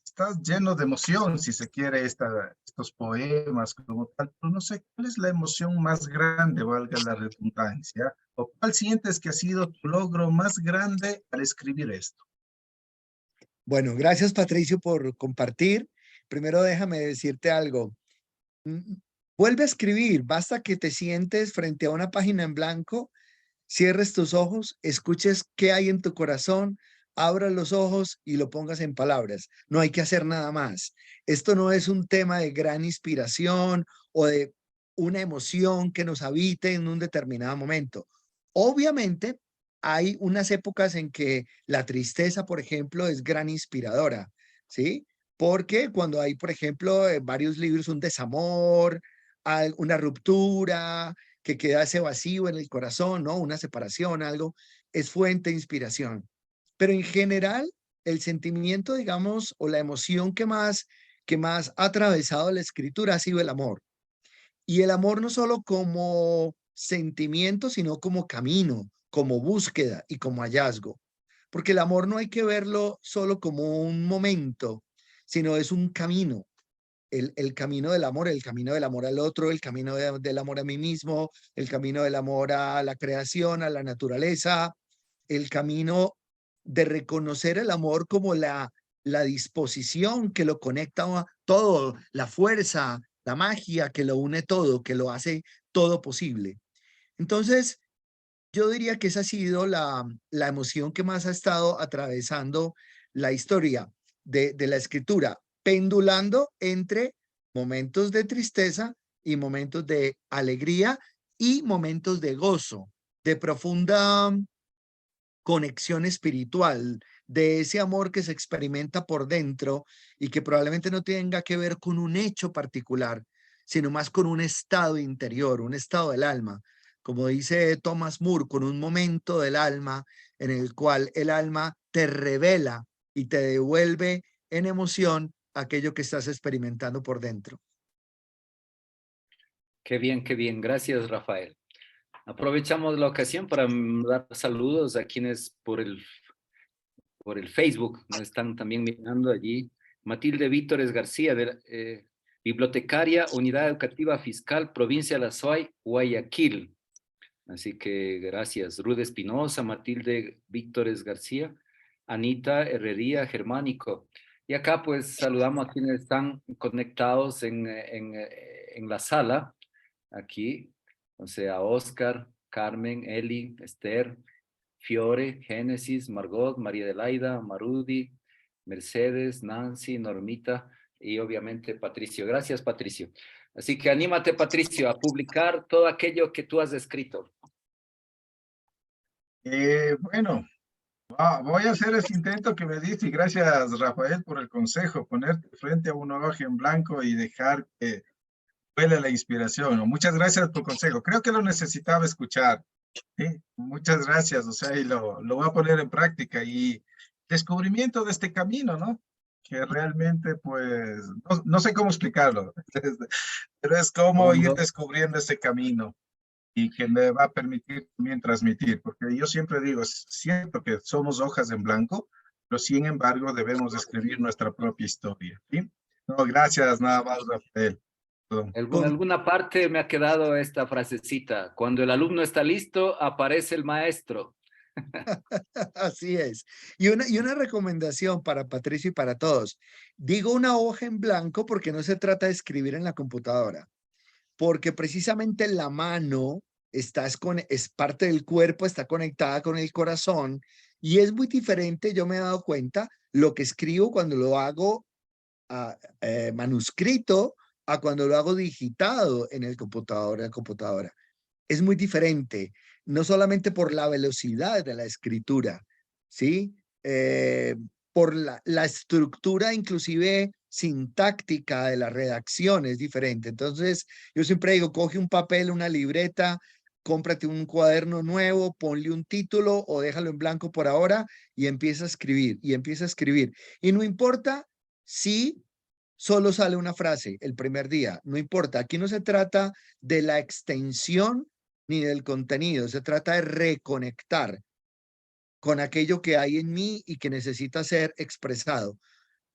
S4: Estás lleno de emoción, si se quiere, estos poemas como tal, pero no sé, ¿cuál es la emoción más grande, valga la redundancia? ¿O cuál sientes que ha sido tu logro más grande al escribir esto?
S3: Bueno, gracias, Patricio, por compartir. Primero déjame decirte algo. Vuelve a escribir, basta que te sientes frente a una página en blanco, cierres tus ojos, escuches qué hay en tu corazón, abras los ojos y lo pongas en palabras. No hay que hacer nada más. Esto no es un tema de gran inspiración o de una emoción que nos habite en un determinado momento. Obviamente, hay unas épocas en que la tristeza, por ejemplo, es gran inspiradora, ¿sí? Porque cuando hay, por ejemplo, en varios libros un desamor, una ruptura, que queda ese vacío en el corazón, ¿no? Una separación, algo, es fuente de inspiración. Pero en general, el sentimiento, digamos, o la emoción que más ha atravesado la escritura ha sido el amor. Y el amor no solo como sentimiento, sino como camino, como búsqueda y como hallazgo. Porque el amor no hay que verlo solo como un momento, sino es un camino, el camino del amor, el camino del amor al otro, el camino del amor a mí mismo, el camino del amor a la creación, a la naturaleza, el camino de reconocer el amor como la disposición que lo conecta a todo, la fuerza, la magia que lo une todo, que lo hace todo posible. Entonces, yo diría que esa ha sido la emoción que más ha estado atravesando la historia de la escritura, pendulando entre momentos de tristeza y momentos de alegría y momentos de gozo, de profunda conexión espiritual, de ese amor que se experimenta por dentro y que probablemente no tenga que ver con un hecho particular, sino más con un estado interior, un estado del alma, como dice Thomas Moore, con un momento del alma en el cual el alma te revela y te devuelve en emoción aquello que estás experimentando por dentro.
S2: Qué bien, qué bien. Gracias, Rafael. Aprovechamos la ocasión para dar saludos a quienes por el Facebook nos están también mirando allí. Matilde Vítores García, bibliotecaria, Unidad Educativa Fiscal, Provincia de La Suay, Guayaquil. Así que gracias. Ruth Espinosa, Matilde Vítores García, Anita Herrería Germánico. Y acá pues saludamos a quienes están conectados en la sala, aquí, o sea, Oscar, Carmen, Eli, Esther, Fiore, Génesis, Margot, María Adelaida, Marudi, Mercedes, Nancy, Normita y obviamente Patricio. Gracias, Patricio. Así que anímate, Patricio, a publicar todo aquello que tú has escrito.
S4: Bueno, voy a hacer ese intento que me diste y gracias, Rafael, por el consejo, ponerte frente a una hoja en blanco y dejar que huele la inspiración. ¿No? Muchas gracias por el consejo. Creo que lo necesitaba escuchar. ¿Sí? Muchas gracias, o sea, y lo voy a poner en práctica y descubrimiento de este camino, ¿no? Que realmente, pues, no sé cómo explicarlo, pero es como ir descubriendo ese camino y que me va a permitir también transmitir, porque yo siempre digo, es cierto que somos hojas en blanco, pero sin embargo debemos escribir nuestra propia historia, ¿sí? No, gracias, nada más, Rafael.
S2: En alguna parte me ha quedado esta frasecita: cuando el alumno está listo, aparece el maestro.
S3: Así es. Y una recomendación para Patricio y para todos. Digo una hoja en blanco porque no se trata de escribir en la computadora, porque precisamente la mano es parte del cuerpo, está conectada con el corazón y es muy diferente, yo me he dado cuenta, lo que escribo cuando lo hago manuscrito a cuando lo hago digitado en el computador, en la computadora. Es muy diferente, no solamente por la velocidad de la escritura, ¿sí? Por la estructura inclusive sintáctica de la redacción es diferente. Entonces, yo siempre digo, coge un papel, una libreta, cómprate un cuaderno nuevo, ponle un título o déjalo en blanco por ahora y empieza a escribir, y empieza a escribir. Y no importa si solo sale una frase el primer día, no importa. Aquí no se trata de la extensión ni del contenido, se trata de reconectar con aquello que hay en mí y que necesita ser expresado.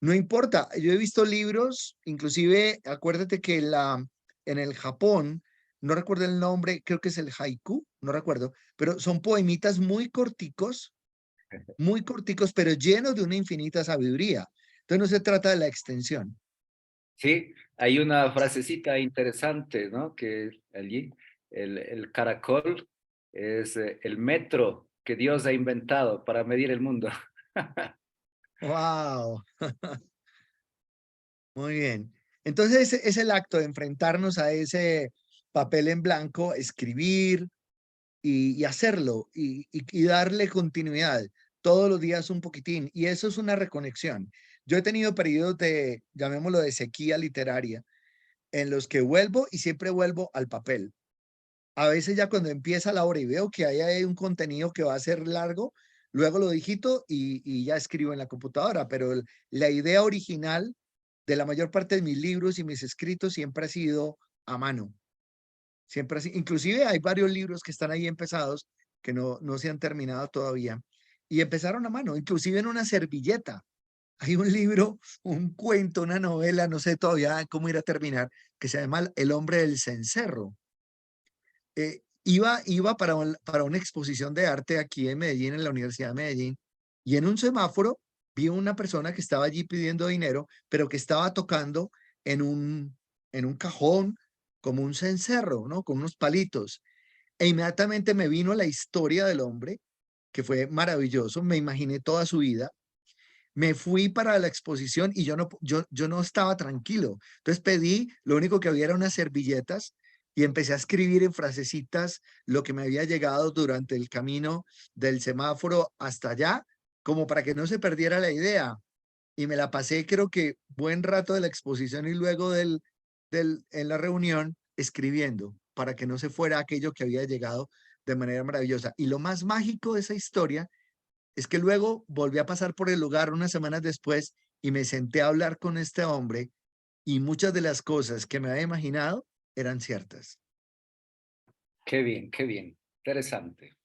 S3: No importa, yo he visto libros, inclusive acuérdate que en el Japón, no recuerdo el nombre, creo que es el haiku, no recuerdo, pero son poemitas muy corticos, pero llenos de una infinita sabiduría. Entonces no se trata de la extensión.
S2: Sí, hay una frasecita interesante, ¿no? Que allí el caracol es el metro que Dios ha inventado para medir el mundo.
S3: ¡Wow! Muy bien. Entonces es el acto de enfrentarnos a ese papel en blanco, escribir y hacerlo y darle continuidad todos los días un poquitín. Y eso es una reconexión. Yo he tenido periodos de, llamémoslo, de sequía literaria, en los que vuelvo y siempre vuelvo al papel. A veces ya cuando empieza la hora y veo que hay un contenido que va a ser largo, luego lo digito y ya escribo en la computadora, pero la idea original de la mayor parte de mis libros y mis escritos siempre ha sido a mano. Siempre así. Inclusive hay varios libros que están ahí empezados que no se han terminado todavía y empezaron a mano, inclusive en una servilleta. Hay un libro, un cuento, una novela, no sé todavía cómo ir a terminar, que se llama El hombre del cencerro. Iba para una exposición de arte aquí en Medellín, en la Universidad de Medellín, y en un semáforo vi una persona que estaba allí pidiendo dinero, pero que estaba tocando en un cajón como un cencerro, ¿no? Con unos palitos. E inmediatamente me vino la historia del hombre, que fue maravilloso, me imaginé toda su vida. Me fui para la exposición y yo no estaba tranquilo. Entonces pedí, lo único que había eran unas servilletas y empecé a escribir en frasecitas lo que me había llegado durante el camino del semáforo hasta allá, como para que no se perdiera la idea. Y me la pasé, creo que buen rato de la exposición y luego en la reunión escribiendo para que no se fuera aquello que había llegado de manera maravillosa. Y lo más mágico de esa historia es que luego volví a pasar por el lugar unas semanas después y me senté a hablar con este hombre y muchas de las cosas que me había imaginado eran ciertas.
S2: Qué bien, interesante.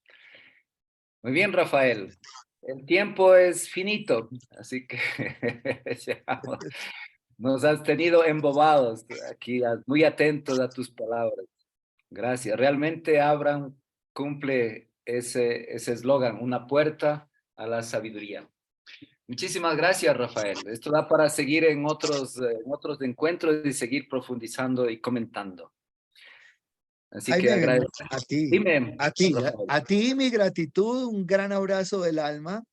S2: Muy bien, Rafael. El tiempo es finito, así que nos has tenido embobados aquí, muy atentos a tus palabras. Gracias. Realmente Abraham cumple ese eslogan, una puerta a la sabiduría. Muchísimas gracias, Rafael. Esto da para seguir en otros encuentros y seguir profundizando y comentando. Así que
S3: Jaime,
S2: agradezco. Dime, Rafael.
S3: a ti mi gratitud, un gran abrazo del alma.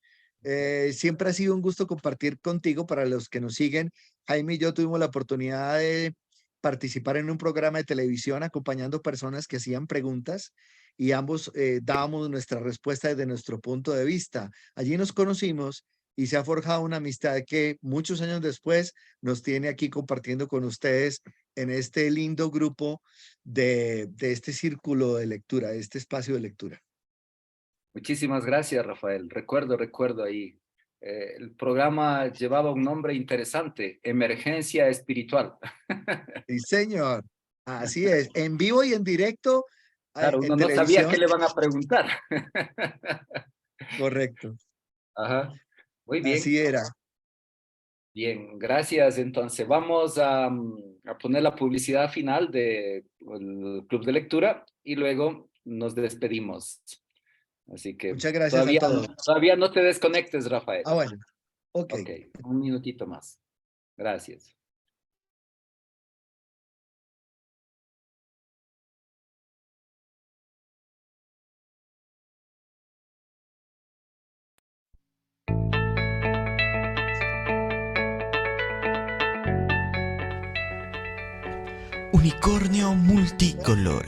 S3: Siempre ha sido un gusto compartir contigo. Para los que nos siguen, Jaime y yo tuvimos la oportunidad de participar en un programa de televisión acompañando personas que hacían preguntas y ambos dábamos nuestra respuesta desde nuestro punto de vista. Allí nos conocimos y se ha forjado una amistad que muchos años después nos tiene aquí compartiendo con ustedes en este lindo grupo de este círculo de lectura, de este espacio de lectura.
S2: Muchísimas gracias, Rafael. Recuerdo ahí. El programa llevaba un nombre interesante, Emergencia Espiritual.
S3: Sí, señor. Así es. En vivo y en directo
S2: Claro,
S3: en
S2: uno no sabía
S3: televisión.
S2: qué le van a preguntar.
S3: Correcto.
S2: Ajá. Muy bien.
S3: Así era.
S2: Bien, gracias. Entonces, vamos a poner la publicidad final del Club de Lectura y luego nos despedimos. Así que
S3: Muchas gracias a todos.
S2: todavía no te desconectes, Rafael.
S3: Ah, bueno. Ok.
S2: Ok, un minutito más. Gracias.
S5: Unicornio Multicolor.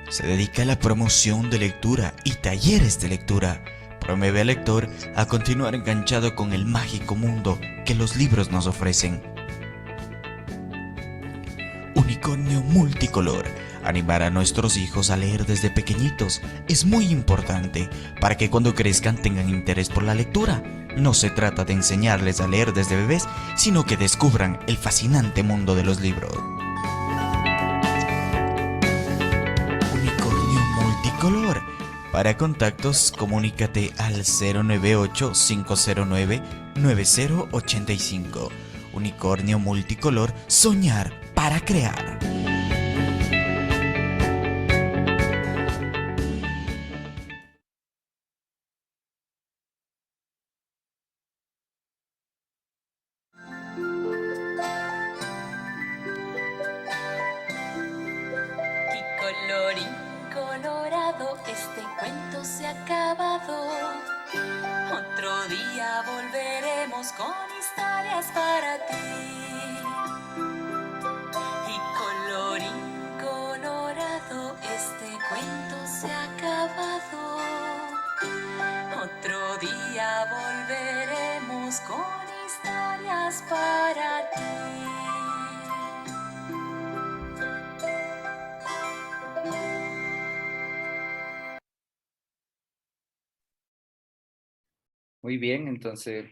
S5: Se dedica a la promoción de lectura y talleres de lectura. Promueve al lector a continuar enganchado con el mágico mundo que los libros nos ofrecen. Unicornio Multicolor. Animar a nuestros hijos a leer desde pequeñitos es muy importante para que cuando crezcan tengan interés por la lectura. No se trata de enseñarles a leer desde bebés, sino que descubran el fascinante mundo de los libros. Unicornio Multicolor. Para contactos, comunícate al 098-509-9085. Unicornio Multicolor, soñar para crear.
S1: Y colorín colorado, este cuento se ha acabado. Otro día volveremos con historias para ti. Y colorín colorado, este cuento se ha acabado. Otro día volveremos con historias para ti.
S2: Muy bien, entonces